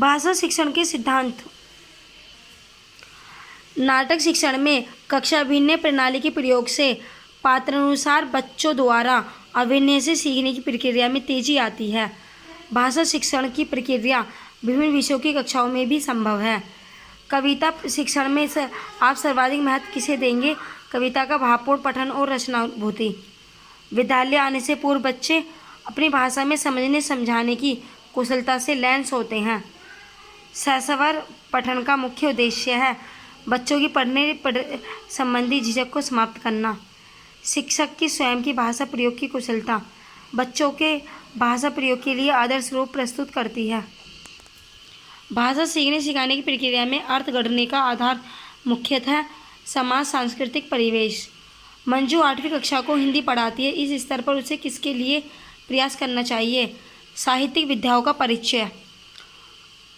भाषा शिक्षण के सिद्धांत। नाटक शिक्षण में कक्षा अभिनय प्रणाली के प्रयोग से पात्रानुसार बच्चों द्वारा अभिनय से सीखने की प्रक्रिया में तेजी आती है। भाषा शिक्षण की प्रक्रिया विभिन्न विषयों की कक्षाओं में भी संभव है। कविता शिक्षण में आप सर्वाधिक महत्व किसे देंगे? कविता का भावपूर्ण पठन और रचनानुभूति। विद्यालय आने से पूर्व बच्चे अपनी भाषा में समझने समझाने की कुशलता से लैस होते हैं। सस्वर पठन का मुख्य उद्देश्य है बच्चों की पढ़ने संबंधी झिझक को समाप्त करना। शिक्षक की स्वयं की भाषा प्रयोग की कुशलता बच्चों के भाषा प्रयोग के लिए आदर्श रूप प्रस्तुत करती है। भाषा सीखने सिखाने की प्रक्रिया में अर्थ गढ़ने का आधार मुख्यतः समाज सांस्कृतिक परिवेश। मंजू 8वीं कक्षा को हिंदी पढ़ाती है। इस स्तर पर उसे किसके लिए प्रयास करना चाहिए? साहित्यिक विद्याओं का परिचय।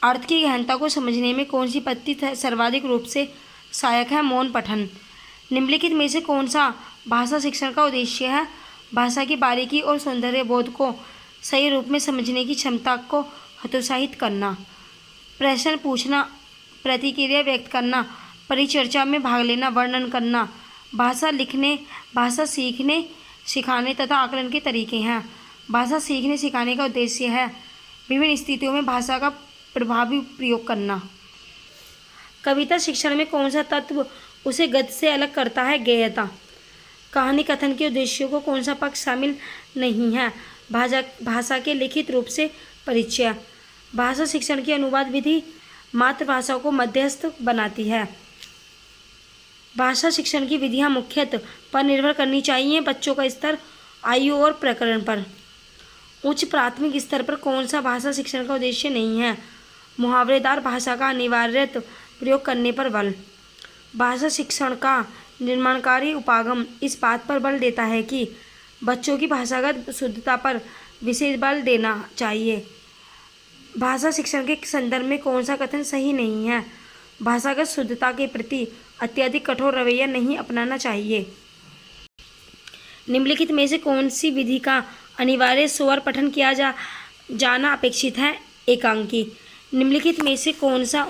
अर्थ की गहनता को समझने में कौन सी पद्धति सर्वाधिक रूप से सहायक है? मौन पठन। निम्नलिखित में से कौन सा भाषा शिक्षण का उद्देश्य है? भाषा की बारीकी और सौंदर्य बोध को सही रूप में समझने की क्षमता को हतोत्साहित करना। प्रश्न पूछना, प्रतिक्रिया व्यक्त करना, परिचर्चा में भाग लेना, वर्णन करना। भाषा लिखने, भाषा सीखने सिखाने तथा आकलन के तरीके हैं। भाषा सीखने सिखाने का उद्देश्य है विभिन्न स्थितियों में भाषा का प्रभावी प्रयोग करना। कविता शिक्षण में कौन सा तत्व उसे गद्य से अलग करता है? गेयता। कहानी कथन के उद्देश्यों को कौन सा पक्ष शामिल नहीं है? भाषा के लिखित रूप से परिचय। भाषा शिक्षण की अनुवाद विधि मातृभाषा को मध्यस्थ बनाती है। भाषा शिक्षण की विधियां मुख्यतः पर निर्भर करनी चाहिए बच्चों का स्तर, आयु और प्रकरण पर। उच्च प्राथमिक स्तर पर कौन सा भाषा शिक्षण का उद्देश्य नहीं है? मुहावरेदार भाषा का अनिवार्यतः प्रयोग करने पर बल। भाषा शिक्षण का निर्माणकारी उपागम इस बात पर बल देता है कि बच्चों की भाषागत शुद्धता पर विशेष बल देना चाहिए। भाषा शिक्षण के संदर्भ में कौन सा कथन सही नहीं है? भाषागत शुद्धता के प्रति अत्यधिक कठोर रवैया नहीं अपनाना चाहिए। निम्नलिखित में से कौन सी विधि का अनिवार्य स्वर पठन किया जाना अपेक्षित है? एकांकी। निम्नलिखित में से कौन सा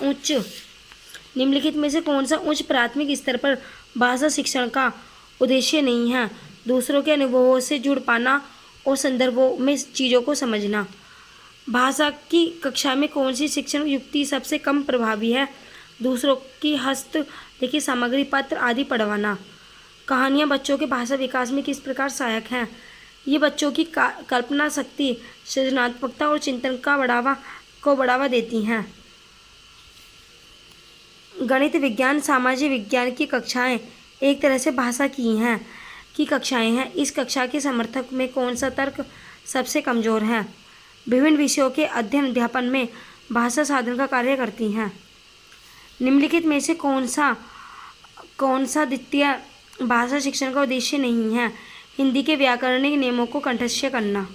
उच्च प्राथमिक स्तर पर भाषा शिक्षण का उद्देश्य नहीं है? दूसरों के अनुभवों से जुड़ पाना और संदर्भों में चीज़ों को समझना। भाषा की कक्षा में कौन सी शिक्षण युक्ति सबसे कम प्रभावी है? दूसरों की हस्तलिखित सामग्री, पत्र आदि पढ़वाना। कहानियाँ बच्चों के भाषा विकास में किस प्रकार सहायक हैं? ये बच्चों की कल्पना शक्ति, सृजनात्मकता और चिंतन को बढ़ावा देती हैं। गणित विज्ञान, सामाजिक विज्ञान की कक्षाएं एक तरह से भाषा की कक्षाएं हैं। इस कक्षा के समर्थक में कौन सा तर्क सबसे कमज़ोर है? विभिन्न विषयों के अध्ययन अध्यापन में भाषा साधन का कार्य करती हैं। निम्नलिखित में से कौन सा द्वितीय भाषा शिक्षण का उद्देश्य नहीं है? हिंदी के व्याकरणिक नियमों को कंठस्थ करना।